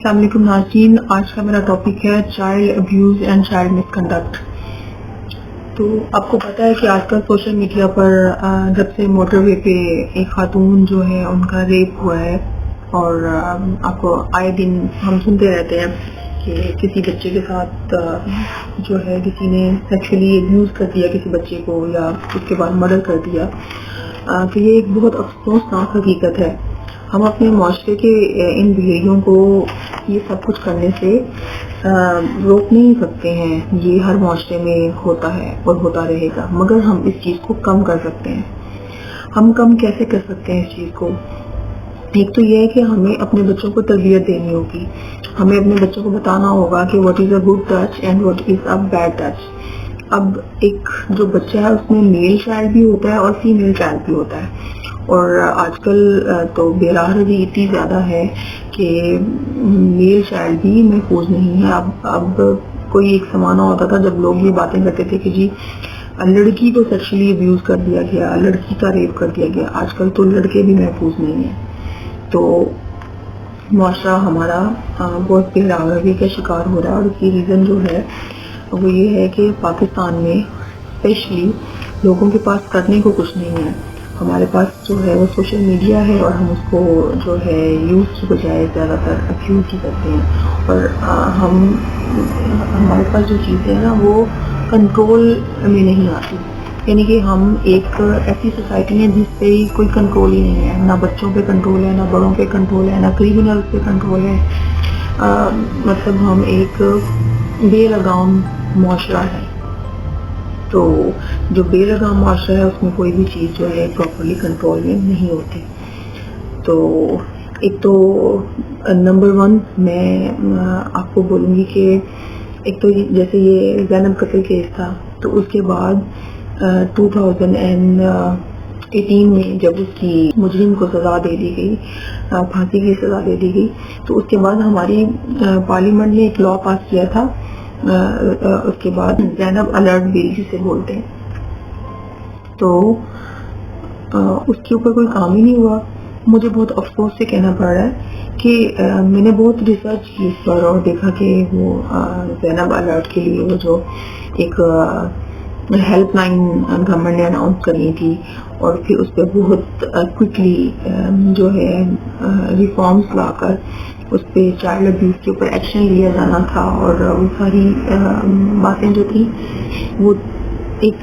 السلام علیکم ناظرین، آج کا میرا ٹاپک ہے child abuse and child miss conduct. تو آپ کو پتا ہے کہ آج کل سوشل میڈیا پر جب سے موٹر وے پہ ایک خاتون جو ہے ان کا ریپ ہوا ہے، اور آپ کو آئے دن ہم سنتے رہتے ہیں کہ کسی بچے کے ساتھ جو ہے کسی نے سیکشولی ابیوز کر دیا کسی بچے کو، یا اس کے بعد مرڈر کر دیا۔ تو یہ ایک بہت افسوسناک حقیقت ہے۔ ہم اپنے معاشرے کے ان بہیویئروں کو یہ سب کچھ کرنے سے روک نہیں سکتے ہیں، یہ ہر معاشرے میں ہوتا ہے اور ہوتا رہے گا، مگر ہم اس چیز کو کم کر سکتے ہیں۔ ہم کم کیسے کر سکتے ہیں اس چیز کو؟ ایک تو یہ ہے کہ ہمیں اپنے بچوں کو تربیت دینی ہوگی، ہمیں اپنے بچوں کو بتانا ہوگا کہ what is a good touch and what is a bad touch. اب ایک جو بچہ ہے اس میں میل چائلڈ بھی ہوتا ہے اور فیمیل چائلڈ بھی ہوتا ہے، اور آج کل تو بے راہی اتنی زیادہ ہے کہ میل چائلڈ بھی محفوظ نہیں ہے۔ اب کوئی ایک زمانہ ہوتا تھا جب لوگ یہ باتیں کرتے تھے کہ جی لڑکی کو سیکشولی ابیوز کر دیا گیا، لڑکی کا ریپ کر دیا گیا۔ آج کل تو لڑکے بھی محفوظ نہیں ہیں۔ تو معاشرہ ہمارا بہت بے راہی کا شکار ہو رہا ہے، اور اس کی ریزن جو ہے وہ یہ ہے کہ پاکستان میں اسپیشلی لوگوں کے پاس کرنے کو کچھ نہیں ہے۔ ہمارے پاس جو ہے وہ سوشل میڈیا ہے، اور ہم اس کو جو ہے یوز کی بجائے زیادہ تر ابیوز ہی کرتے ہیں، اور ہمارے پاس جو چیزیں ہیں نا وہ کنٹرول میں نہیں آتی۔ یعنی کہ ہم ایک ایسی سوسائٹی ہیں جس پہ کوئی کنٹرول ہی نہیں ہے، نہ بچوں پہ کنٹرول ہے، نہ بڑوں پہ کنٹرول ہے، نہ کریمنل پہ کنٹرول ہے۔ مطلب ہم ایک بے لگام معاشرہ ہے۔ تو جو بے لگام معاشرہ ہے اس میں کوئی بھی چیز جو ہے پراپرلی کنٹرول میں نہیں ہوتی۔ تو ایک تو نمبر 1 میں آپ کو بولوں گی کہ ایک تو جیسے یہ زینب قتل کیس تھا، تو اس کے بعد 2018 میں جب اس کی مجرم کو سزا دے دی گئی، پھانسی کی سزا دے دی گئی، تو اس کے بعد ہماری پارلیمنٹ نے ایک لا پاس کیا تھا، اس کے بعد زینب الرٹ بل جسے بولتے ہیں۔ تو اس کے اوپر کوئی کام ہی نہیں ہوا۔ مجھے بہت افسوس سے کہنا پڑ رہا ہے کہ میں نے بہت ریسرچ کی اس پر، اور دیکھا کہ وہ زینب الرٹ کے لیے وہ جو ایک ہیلپ لائن گورنمنٹ نے اناؤنس کرنی تھی، اور پھر اس پہ بہت کوئکلی جو ہے ریفارمز لا کر اس پہ چائلڈ ابیوز کے اوپر ایکشن لیا جانا تھا، اور وہ ساری باتیں جو تھیں وہ ایک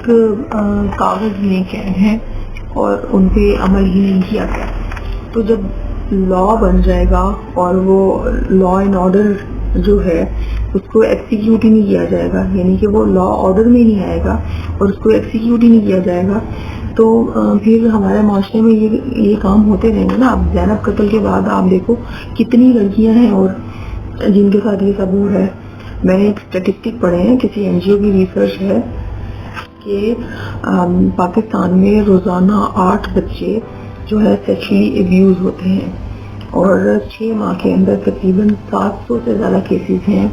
کاغذ میں قید ہیں اور ان پہ عمل ہی نہیں کیا گیا۔ تو جب لا بن جائے گا اور وہ لا اینڈ آرڈر جو ہے اس کو ایکسیکیوٹ ہی نہیں کیا جائے گا، یعنی کہ وہ لا آرڈر میں نہیں آئے گا اور اس کو ایکسیکیوٹ ہی نہیں کیا جائے گا، تو پھر ہمارے معاشرے میں یہ کام ہوتے رہیں گے نا۔ اب زینب قتل کے بعد آپ دیکھو کتنی لڑکیاں ہیں اور جن کے ساتھ یہ سب ہو رہا ہے۔ میں نے ایک اسٹیٹسٹک پڑھے ہیں، کسی این جی او کی ریسرچ ہے کہ پاکستان میں روزانہ 8 بچے جو ہے سیکشولی ابیوز ہوتے ہیں، اور 6 ماہ کے اندر تقریباً 700 سے زیادہ کیسز ہیں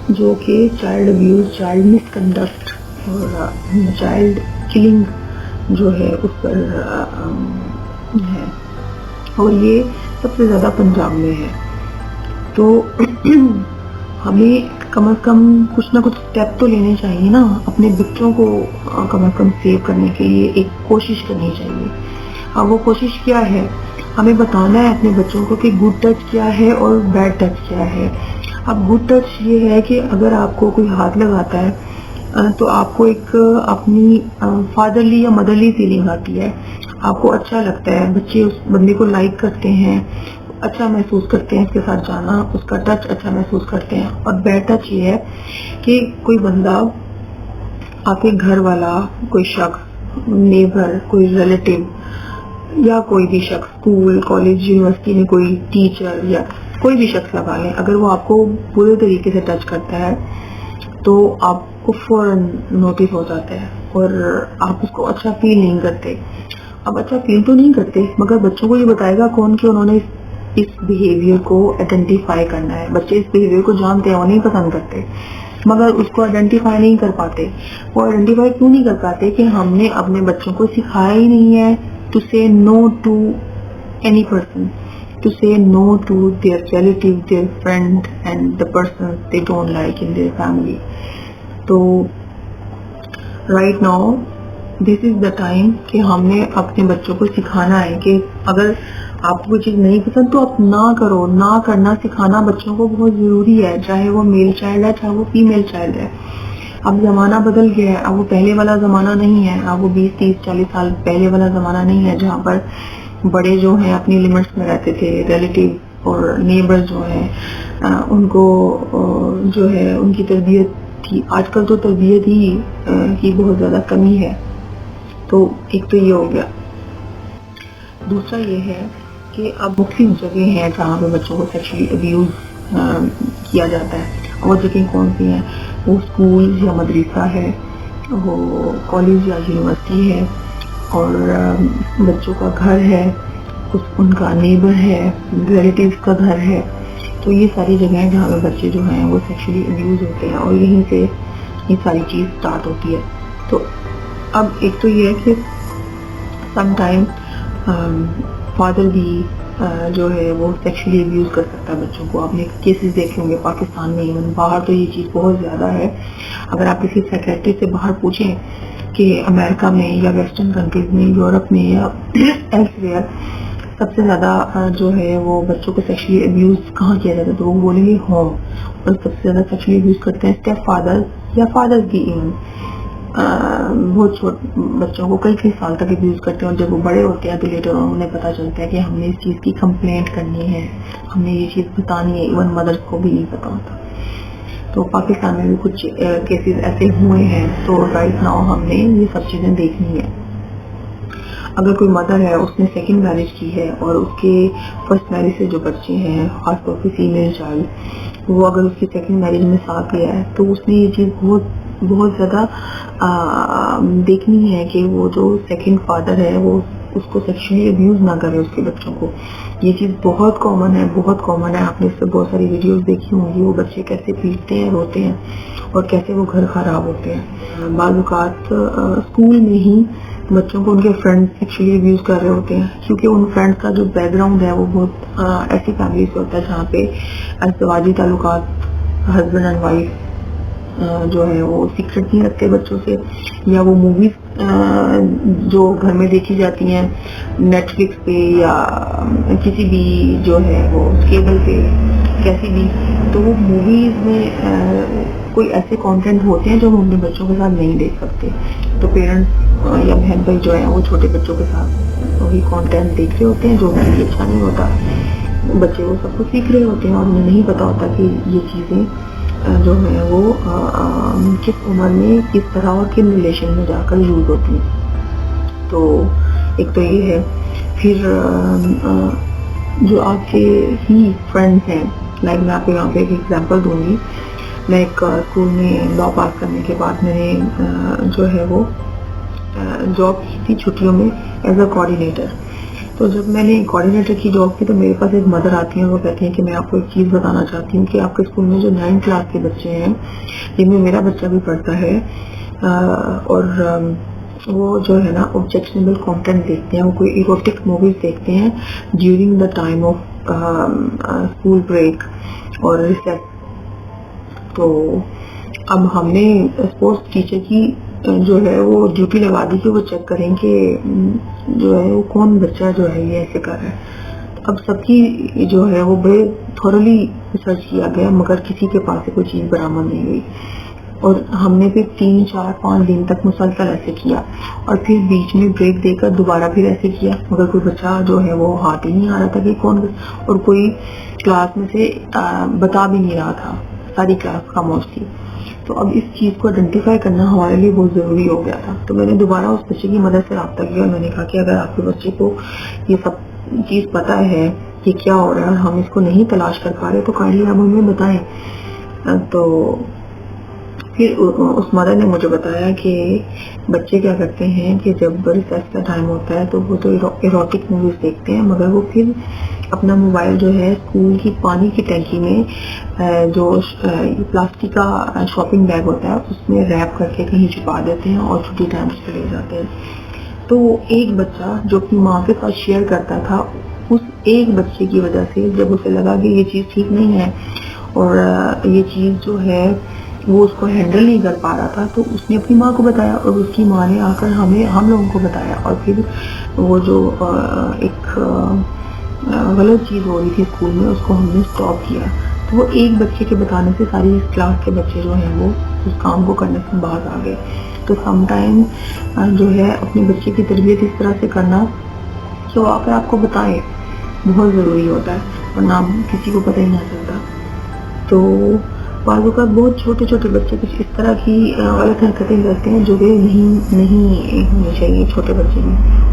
جو کہ چائلڈ ابیوز، چائلڈ مس کنڈکٹ اور چائلڈ کلنگ جو ہے اس پر ہے، اور یہ سب سے زیادہ پنجاب میں ہے۔ تو ہمیں کم از کم کچھ نہ کچھ اسٹیپ تو لینے چاہیے نا، اپنے بچوں کو کم از کم سیو کرنے کے لیے ایک کوشش کرنی چاہیے۔ اب وہ کوشش کیا ہے؟ ہمیں بتانا ہے اپنے بچوں کو کہ گڈ ٹچ کیا ہے اور بیڈ ٹچ کیا ہے۔ اب گڈ ٹچ یہ ہے کہ اگر آپ کو کوئی ہاتھ لگاتا ہے تو آپ کو ایک اپنی فادرلی یا مدرلی فیلنگ آتی ہے، آپ کو اچھا لگتا ہے، بچے اس بندے کو لائک کرتے ہیں، اچھا محسوس کرتے ہیں، اس کے ساتھ جانا، اس کا ٹچ اچھا محسوس کرتے ہیں۔ اور بیڈ ٹچ یہ ہے کہ کوئی بندہ، آپ کے گھر والا، کوئی شخص، نیبر، کوئی ریلیٹیو، یا کوئی بھی شخص، اسکول، کالج، یونیورسٹی میں کوئی ٹیچر یا کوئی بھی شخص لگا لیں، اگر وہ آپ کو برے طریقے سے ٹچ کرتا ہے تو آپ کو فوراً نوٹس ہو جاتا ہے، اور آپ اس کو اچھا فیل نہیں کرتے۔ اب اچھا فیل تو نہیں کرتے، مگر بچوں کو یہ بتائے گا کون کہ انہوں نے اس بیہیویئر کو آئیڈینٹیفائی کرنا ہے۔ بچے اس بیہیویئر کو جانتے ہیں، وہ نہیں پسند کرتے، مگر اس کو آئیڈینٹیفائی نہیں کر پاتے۔ وہ آئیڈینٹیفائی کیوں نہیں کر پاتے؟ کہ ہم نے اپنے بچوں کو سکھایا ہی نہیں ہے ٹو سے no to any person. to say no to their relative, their friend and the person they don't like in their family. So right now this is the time کہ ہم نے اپنے بچوں کو سکھانا ہے کہ اگر آپ کو کوئی چیز نہیں پسند تو آپ نہ کرو. نہ کرنا سکھانا بچوں کو بہت ضروری ہے, چاہے وہ میل چائلڈ ہے چاہے وہ فیمیل چائلڈ ہے. اب زمانہ بدل گیا ہے, اب وہ پہلے والا زمانہ نہیں ہے, اب وہ 20-30-40 سال پہلے والا زمانہ نہیں ہے جہاں پر بڑے جو ہیں اپنی لمٹس میں رہتے تھے. ریلیٹیو اور نیبر جو ہیں ان کو جو ہے ان کی تربیت تھی. آج کل تو تربیت ہی کی بہت زیادہ کمی ہے. تو ایک تو یہ ہو گیا. دوسرا یہ ہے کہ اب مختلف جگہ ہیں جہاں پہ بچوں کو سیکشلی ابیوز کیا جاتا ہے. اور جگہیں کون سی ہیں؟ وہ اسکول یا مدرسہ ہے, وہ کالج یا یونیورسٹی ہے, اور بچوں کا گھر ہے, ان کا نیبر ہے, ریلیٹیوز کا گھر ہے. تو یہ ساری جگہیں جہاں پہ بچے جو ہیں وہ سیکشلی ابیوز ہوتے ہیں اور یہیں سے یہ ساری چیز اسٹارٹ ہوتی ہے. تو اب ایک تو یہ ہے کہ سم ٹائم فادر بھی جو ہے وہ سیکشلی ابیوز کر سکتا ہے بچوں کو. آپ نے کیسز دیکھے ہوں گے پاکستان میں, ایون باہر تو یہ چیز بہت زیادہ ہے. اگر آپ کسی سیکریٹری سے باہر پوچھیں کہ امریکہ میں یا ویسٹرن کنٹریز میں, یورپ میں یا ایلس ویئر سب سے زیادہ جو ہے وہ بچوں کو سیکشلی ابیوز کہاں کیا جاتا ہے, تو وہ بولیں گے ہوم. اور سب سے زیادہ سیکشلی ابیوز کرتے ہیں اسٹیپ فادر یا فادر بھی. ایون بہت چھوٹے بچوں کو کئی سال تک ابیوز کرتے ہیں, اور جب وہ بڑے ہوتے ہیں تو لیٹر انہیں پتہ چلتا ہے کہ ہم نے اس چیز کی کمپلینٹ کرنی ہے, ہم نے یہ چیز بتانی ہے. ایون مدرس کو بھی نہیں پتا ہوتا. تو پاکستان میں بھی کچھ کیسز ایسے ہوئے ہیں. تو رائٹ ناؤ ہم نے یہ سب چیزیں دیکھنی ہے. اگر کوئی مدر ہے, اس نے سیکنڈ میرج کی ہے اور اس کے فرسٹ میرج سے جو بچے ہیں, خاص طور پہ فیمیل چائلڈ, وہ اگر اس کی سیکنڈ میرج میں ساتھ لیا ہے تو اس نے یہ چیز بہت زیادہ دیکھنی ہے کہ وہ جو سیکنڈ فادر ہے وہ اس کو سیکشلی ابیوز نہ کرے اس کے بچوں کو. یہ چیز بہت کامن ہے, بہت کامن ہے. آپ نے اس سے بہت ساری ویڈیوز دیکھی ہوں گی, وہ بچے کیسے پیٹتے ہیں, روتے ہیں, اور کیسے وہ گھر خراب ہوتے ہیں. بعض اوقات اسکول میں ہی بچوں کو ان کے فرینڈ سیکشلی ابیوز کر رہے ہوتے ہیں, کیونکہ ان فرینڈ کا جو بیک گراؤنڈ ہے وہ بہت ایسی فیملی سے ہوتا ہے جہاں پہ ازدواجی تعلقات, ہسبینڈ اینڈ وائف جو ہے وہ سیکرٹ نہیں رکھتے بچوں سے, یا وہ موویز جو گھر میں دیکھی جاتی ہیں نیٹ فلکس پہ یا کسی بھی جو ہے وہ کیبل پہ کیسی بھی, تو وہ موویز میں کوئی ایسے کانٹینٹ ہوتے ہیں جو ہم اپنے بچوں کے ساتھ نہیں دیکھ سکتے. تو پیرنٹس یا بہن بھائی جو ہیں وہ چھوٹے بچوں کے ساتھ وہی کانٹینٹ دیکھ رہے ہوتے ہیں جو ان کے لیے اچھا نہیں ہوتا. بچے وہ سب کو سیکھ رہے ہوتے ہیں اور انہیں نہیں پتا ہوتا کہ یہ چیزیں جو ہے وہ کس عمر میں کس طرح اور کن ریلیشن میں جا کر یوز ہوتی ہیں. تو ایک تو یہ ہے. پھر جو آپ کے ہی فرینڈس ہیں, لائک میں آپ کو یہاں پہ ایک ایگزامپل دوں گی. میں ایک اسکول میں لا پاس کرنے کے بعد میں نے جو ہے وہ جاب کی تھی چھٹیوں میں ایز اے کوآرڈینیٹر. تو جب میں نے کوآرڈینیٹر کی جاب کی تو میرے پاس ایک مدر آتی ہیں, وہ کہتی ہیں کہ میں آپ کو ایک چیز بتانا چاہتی ہوں کہ آپ کے اسکول میں جو 9 کلاس کے بچے ہیں, جن میں میرا بچہ بھی پڑھتا ہے, اور وہ جو ہے نا آبجیکشنیبل کانٹینٹ دیکھتے ہیں, وہ کوئی ایروٹک موویز دیکھتے ہیں during the time of school break اور ریسیس. تو اب ہم نے اسپورٹس ٹیچر کی جو ہے وہ ڈیوٹی لگا دی کہ وہ چیک کریں کہ جو ہے وہ کون بچہ جو ہے یہ ایسے کر رہا ہے. اب سب کی جو ہے وہ بڑے تھورلی ریسرچ کیا گیا, مگر کسی کے پاس سے کوئی چیز برآمد نہیں ہوئی. اور ہم نے پھر 3-4-5 دن تک مسلسل ایسے کیا, اور پھر بیچ میں بریک دے کر دوبارہ پھر ایسے کیا, مگر کوئی بچہ جو ہے وہ ہاتھ ہی نہیں آ رہا تھا کہ کون, اور کوئی کلاس میں سے بتا بھی نہیں رہا تھا, ساری کلاس خاموش تھی. تو اب اس چیز کو آئیڈینٹیفائی کرنا ہمارے لیے بہت ضروری ہو گیا تھا. تو میں نے دوبارہ اس بچے کی مدد سے رابطہ کیا, اور میں نے کہا کہ اگر آپ کے بچے کو یہ سب چیز پتہ ہے کہ کیا ہو رہا ہے, ہم اس کو نہیں تلاش کر پا رہے, تو کائنڈلی آپ ہمیں بتائیں. تو پھر اس مدر نے مجھے بتایا کہ بچے کیا کرتے ہیں کہ جب ریسیس کا ٹائم ہوتا ہے تو وہ تو ایروٹک موویز دیکھتے ہیں, مگر وہ پھر اپنا موبائل جو ہے اسکول کی پانی کی ٹینکی میں جو پلاسٹک کا شاپنگ بیگ ہوتا ہے اس میں ریپ کر کے کہیں چھپا دیتے ہیں اور چھٹی ٹائم سے لے جاتے ہیں. تو ایک بچہ جو اپنی ماں کے ساتھ شیئر کرتا تھا, اس ایک بچے کی وجہ سے جب اسے لگا کہ یہ چیز ٹھیک نہیں ہے اور یہ چیز جو ہے وہ اس کو ہینڈل نہیں کر پا رہا تھا، تو اس نے اپنی ماں کو بتایا اور اس کی ماں نے آ کر ہم لوگوں کو بتایا، اور پھر وہ جو ایک غلط چیز ہو رہی تھی اسکول میں اس کو ہم نے سٹاپ کیا۔ تو وہ ایک بچے کے بتانے سے ساری کلاس کے بچے جو ہیں وہ اس کام کو کرنے سے باز آ گئے۔ تو سم ٹائم جو ہے اپنے بچے کی تربیت اس طرح سے کرنا کہ وہ آ کر آپ کو بتائیں بہت ضروری ہوتا ہے، ورنہ کسی کو پتہ ہی نہ چلتا۔ تو بعض اوقات بہت چھوٹے چھوٹے بچے کچھ اس طرح کی غلط حرکتیں کرتے ہیں جو کہ نہیں ہونی چاہیے چھوٹے بچے کی۔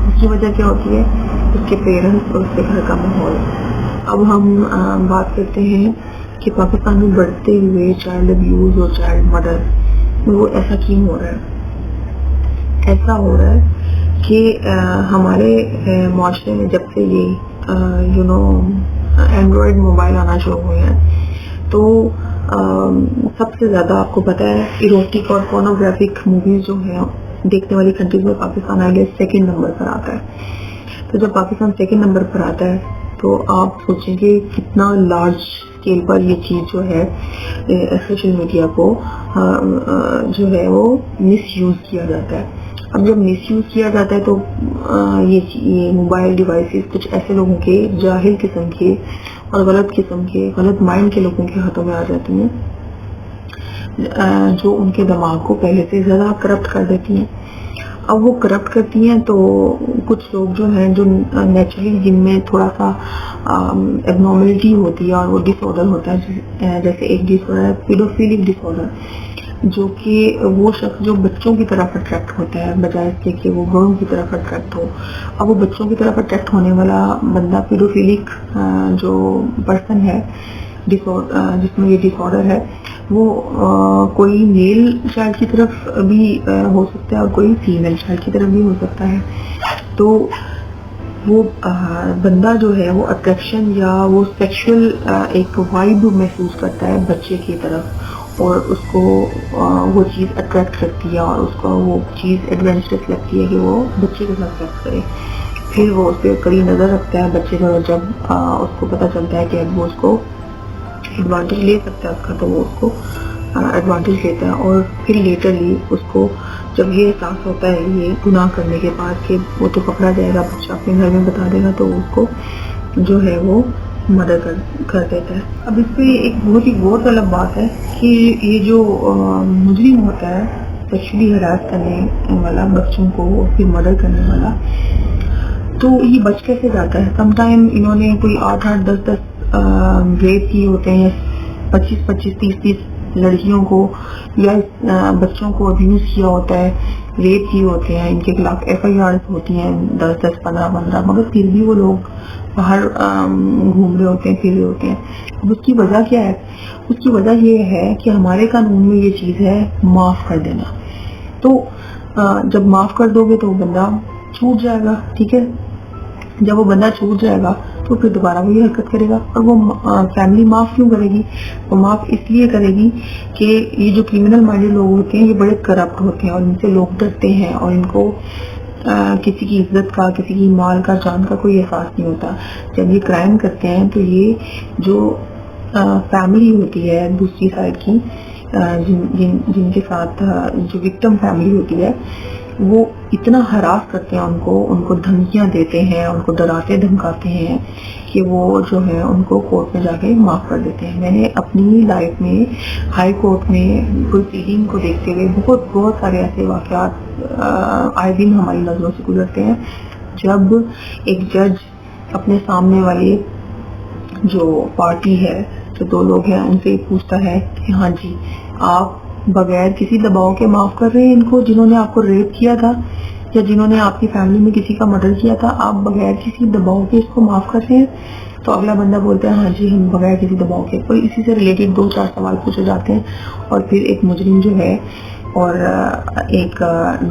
اس کی وجہ کیا ہوتی ہے؟ اس کے پیرنٹس اور اس کے گھر کا ماحول۔ اب ہم بات کرتے ہیں کہ پاکستان میں بڑھتے ہوئے چائلڈ ابیوز اور چائلڈ مرڈر وہ ایسا کیوں ہو رہا ہے؟ ایسا ہو رہا ہے کہ ہمارے معاشرے میں جب سے یہ اینڈرائڈ موبائل آنا شروع ہوئے ہیں تو سب سے زیادہ آپ کو پتا ہے ایروٹک اور پورنوگرافک موویز جو ہیں دیکھنے والی کنٹریز میں پاکستان آئے سیکنڈ نمبر پر آتا ہے۔ تو جب پاکستان سیکنڈ نمبر پر آتا ہے تو آپ سوچیں کہ کتنا لارج اسکیل پر یہ چیز جو ہے سوشل میڈیا کو جو ہے وہ مس یوز کیا جاتا ہے۔ اب جب مس یوز کیا جاتا ہے تو یہ موبائل ڈیوائسز کچھ ایسے لوگوں کے جاہل قسم کے اور غلط قسم کے غلط مائنڈ کے لوگوں کے ہاتھوں میں آ جاتی ہیں جو ان کے دماغ کو پہلے سے زیادہ کرپٹ کر دیتی ہیں۔ اب وہ کرپٹ کرتی ہیں تو کچھ لوگ جو ہیں جو نیچرلی جن میں تھوڑا سا ایبنارملٹی ہوتی ہے اور وہ ڈس آرڈر ہوتا ہے، جیسے ایک ڈس آرڈر ہے پیڈوفیلک ڈس آرڈر، جو کہ وہ شخص جو بچوں کی طرف اٹریکٹ ہوتا ہے بجائے اس کے کہ وہ بڑوں کی طرف اٹریکٹ ہو۔ اب وہ بچوں کی طرف اٹریکٹ ہونے والا بندہ پیڈوفیلک جو پرسن ہے جس میں یہ ڈس آرڈر ہے وہ کوئی میل چائلڈ کی طرف بھی ہو سکتا ہے اور کوئی فیمیل چائلڈ کی طرف بھی ہو سکتا ہے۔ تو وہ بندہ جو ہے وہ اٹریکشن یا وہ سیکشل ایک وائب محسوس کرتا ہے بچے کی طرف اور اس کو وہ چیز اٹریکٹ کرتی ہے اور اس کو وہ چیز ایڈونچرس لگتی ہے کہ وہ بچے کے ساتھ سیکس کرے۔ پھر وہ اس پہ کڑی نظر رکھتا ہے بچے کا، جب اس کو پتہ چلتا ہے کہ اب وہ اس کو ایڈوانٹیج لے سکتا ہے اس کا تو وہ اس کو ایڈوانٹیج لیتا ہے، اور پھر لیٹرلی اس کو جب یہ احساس ہوتا ہے یہ گناہ کرنے کے بعد کہ وہ تو پکڑا جائے گا، بچہ اپنے گھر میں بتا دے گا تو اس کو جو ہے وہ مدد کر دیتا ہے۔ اب اس پہ ایک بہت ہی غور طلب بات ہے کہ یہ جو مجرم ہوتا ہے سیکشولی ہراس کرنے والا بچوں کو اور پھر مدد کرنے والا، تو یہ بچ کیسے جاتا ہے؟ سم ٹائم انہوں نے کوئی 8-8 10-10 ریپ کیے ہوتے ہیں، 25-25 30-30 لڑکیوں کو یا بچوں کو ابیوز کیا ہوتا ہے، ریپ کیے ہوتے ہیں، ان کے خلاف FIR ہوتی ہیں 10-10 15-15، مگر پھر بھی وہ لوگ باہر گھوم رہے ہوتے ہیں، پھر رہے ہوتے ہیں۔ اب اس کی وجہ کیا ہے؟ اس کی وجہ یہ ہے کہ ہمارے قانون میں یہ چیز ہے معاف کر دینا۔ تو جب معاف کر دو گے تو وہ بندہ چھوٹ جائے گا، ٹھیک ہے؟ جب وہ بندہ چھوٹ جائے گا تو پھر دوبارہ وہی حرکت کرے گا، اور وہ فیملی معاف کیوں کرے گی؟ وہ معاف اس لیے کرے گی کہ یہ جو کرمنل مائنڈڈ لوگ ہوتے ہیں یہ بڑے کرپٹ ہوتے ہیں اور ان سے لوگ ڈرتے ہیں اور ان کو کسی کی عزت کا، کسی کی مال کا، جان کا کوئی احساس نہیں ہوتا۔ جب یہ کرائم کرتے ہیں تو یہ جو فیملی ہوتی ہے دوسری سائڈ کی جن کے ساتھ جو وکٹم فیملی ہوتی ہے وہ اتنا ہراس کرتے ہیں ان کو دھمکیاں دیتے ہیں، ان کو ڈراتے دھمکاتے ہیں کہ وہ جو ہے ان کو کورٹ میں جا کے معاف کر دیتے ہیں۔ میں نے اپنی لائف میں ہائی کورٹ میں پروسیڈنگ کو دیکھتے ہوئے بہت سارے ایسے واقعات آئے دن ہماری نظروں سے گزرتے ہیں، جب ایک جج اپنے سامنے والے جو پارٹی ہے، جو دو لوگ ہیں، ان سے پوچھتا ہے کہ ہاں جی آپ بغیر کسی دباؤ کے معاف کر رہے ہیں ان کو جنہوں نے آپ کو ریپ کیا تھا یا جنہوں نے آپ کی فیملی میں کسی کا مرڈر کیا تھا، آپ بغیر کسی دباؤ کے اس کو معاف کر رہے ہیں؟ تو اگلا بندہ بولتا ہے ہاں جی ہم بغیر کسی دباؤ کے، کوئی اسی سے ریلیٹڈ 2-4 سوال پوچھے جاتے ہیں اور پھر ایک مجرم جو ہے اور ایک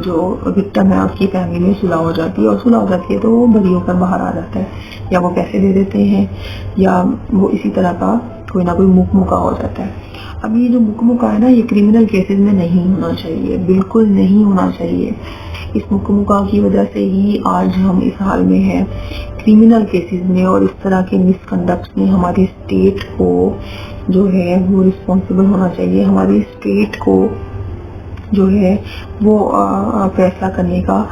جو وکٹم ہے اس کی فیملی میں صلح ہو جاتی ہے، اور صلح ہو جاتی ہے تو وہ بری ہو کر باہر آ جاتا ہے، یا وہ پیسے دے دیتے ہیں یا وہ اسی طرح کا کوئی نہ کوئی مکہ ہو جاتا ہے۔ اب یہ جو مکہ ہے نا، یہ کرمنل کیسز میں نہیں ہونا چاہیے، بالکل نہیں ہونا چاہیے۔ اس مکمکا کی وجہ سے ہی آج ہم اس حال میں ہیں. کرمنل کیسز میں اور اس طرح کے مس کنڈکٹس میں ہماری اسٹیٹ کو جو ہے وہ رسپانسبل ہونا چاہیے. ہماری اسٹیٹ کو جو ہے وہ فیصلہ کرنے کا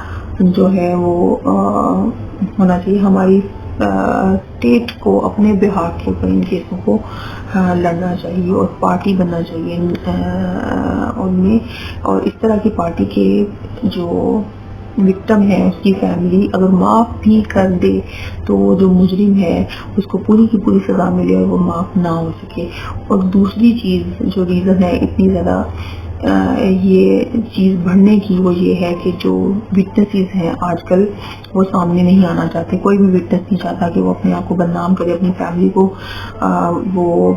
جو ہے وہ ہونا چاہیے. ہماری اسٹیٹ کو اپنے بہاف کے اوپر ان کیسوں کو لڑنا چاہیے اور پارٹی بننا چاہیے ان میں. اور اس طرح کی پارٹی کے جو وکٹم ہے اس کی فیملی اگر معاف بھی کر دے تو وہ جو مجرم ہے اس کو پوری کی پوری سزا ملے اور وہ معاف نہ ہو سکے. اور دوسری چیز جو ریزن ہے اتنی زیادہ یہ چیز بڑھنے کی وہ یہ ہے کہ جو وٹنسز ہیں آج کل وہ سامنے نہیں آنا چاہتے. کوئی بھی وٹنس نہیں چاہتا کہ وہ اپنے آپ کو بدنام کرے, اپنی فیملی کو وہ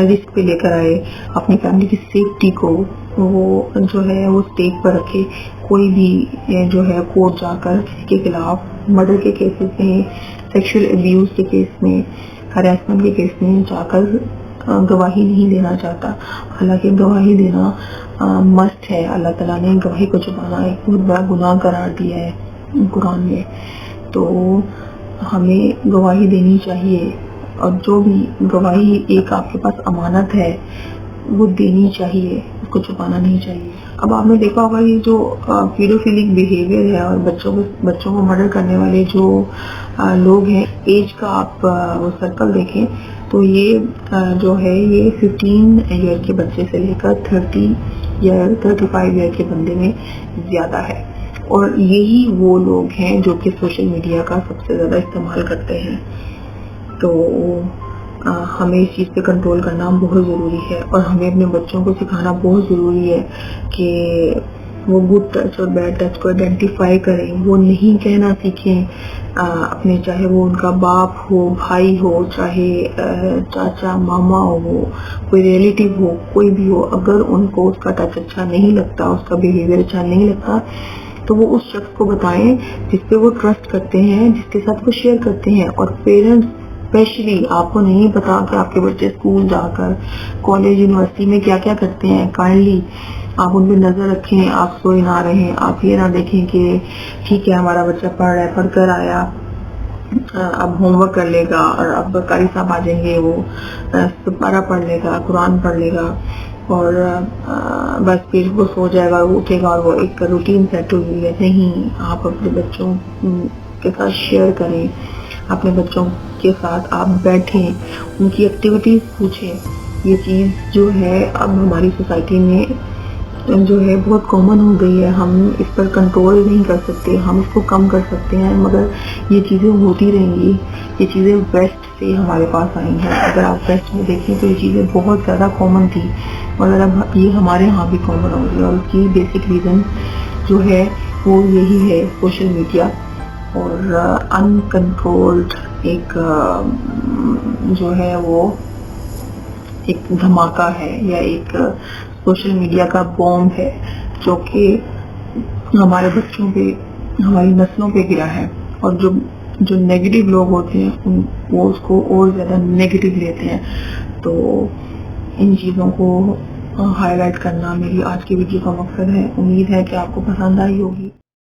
رسک پہ لے کر آئے, اپنی فیملی کی سیفٹی کو وہ جو ہے وہ اسٹیک پر رکھے. کوئی بھی جو ہے کورٹ جا کر کسی کے خلاف مرڈر کے کیسز میں, سیکشل ابیوز کے کیس میں, ہراسمنٹ کے کیس میں جا کر گواہی نہیں دینا چاہتا. حالانکہ گواہی دینا مسٹ ہے. اللہ تعالیٰ نے گواہی کو چھپانا ایک بہت بڑا گناہ قرار دیا ہے قرآن میں. تو ہمیں گواہی دینی چاہیے اور جو بھی گواہی ایک آپ کے پاس امانت ہے وہ دینی چاہیے, اس کو چھپانا نہیں چاہیے. اب آپ نے دیکھا ہوگا یہ جو پیڈوفیلک بیہیویئر ہے اور بچوں کو مرڈر کرنے والے جو لوگ ہیں, ایج کا آپ وہ سرکل دیکھیں تو یہ جو ہے یہ 15 ایئر کے بچے سے لے کر 30 یا 35 ایئر کے بندے میں زیادہ ہے. اور یہی وہ لوگ ہیں جو کہ سوشل میڈیا کا سب سے زیادہ استعمال کرتے ہیں. تو ہمیں اس چیز پہ کنٹرول کرنا بہت ضروری ہے اور ہمیں اپنے بچوں کو سکھانا بہت ضروری ہے کہ وہ گڈ ٹچ اور بیڈ ٹچ کو آئیڈینٹیفائی کریں. وہ نہیں کہنا سیکھیں اپنے, چاہے وہ ان کا باپ ہو, بھائی ہو, چاہے چاچا ماما ہو, کوئی ریلیٹیو ہو, کوئی بھی ہو, اگر ان کو اس کا ٹچ اچھا نہیں لگتا, اس کا بیہیویئر اچھا نہیں لگتا تو وہ اس شخص کو بتائیں جس پہ وہ ٹرسٹ کرتے ہیں, جس کے ساتھ وہ شیئر کرتے ہیں. اور پیرنٹس اسپیشلی, آپ کو نہیں پتا کہ آپ کے بچے اسکول جا کر کالج یونیورسٹی میں کیا کیا کرتے ہیں, کائنڈلی آپ ان پہ نظر رکھیں. آپ سوئے نہ رہیں, آپ یہ نہ دیکھیں کہ ٹھیک ہے ہمارا بچہ پڑھ رہا ہے, پڑھ کر آیا, اب ہوم ورک کر لے گا اور اب قاری صاحب آ جائیں گے, وہ سپارہ پڑھ لے گا, قرآن پڑھ لے گا اور بس پھر وہ سو جائے گا, وہ اٹھے گا اور وہ ایک روٹین سیٹ ہوئی ہے. نہیں, آپ اپنے بچوں کے ساتھ شیئر کریں, اپنے بچوں کے ساتھ آپ بیٹھیں, ان کی ایکٹیویٹیز پوچھیں. یہ چیز جو ہے اب ہماری سوسائٹی میں جو ہے بہت کامن ہو گئی ہے. ہم اس پر کنٹرول نہیں کر سکتے, ہم اس کو کم کر سکتے ہیں, مگر یہ چیزیں ہوتی رہیں گی. یہ چیزیں ویسٹ سے ہمارے پاس آئی ہیں. اگر آپ ویسٹ میں دیکھیں تو یہ چیزیں بہت زیادہ کامن تھی, مگر اب یہ ہمارے ہاں بھی کامن ہو گئی. اور اس کی بیسک ریزن جو ہے وہ یہی ہے, سوشل میڈیا اور انکنٹرولڈ ایک جو ہے وہ ایک دھماکہ ہے یا ایک سوشل میڈیا کا بوم ہے جو کہ ہمارے بچوں پہ, ہماری نسلوں پہ گرا ہے. اور جو نیگیٹو لوگ ہوتے ہیں وہ اس کو اور زیادہ نیگیٹو لیتے ہیں. تو ان چیزوں کو ہائی لائٹ کرنا میری آج کی ویڈیو کا مقصد ہے. امید ہے کہ آپ کو پسند آئی ہوگی.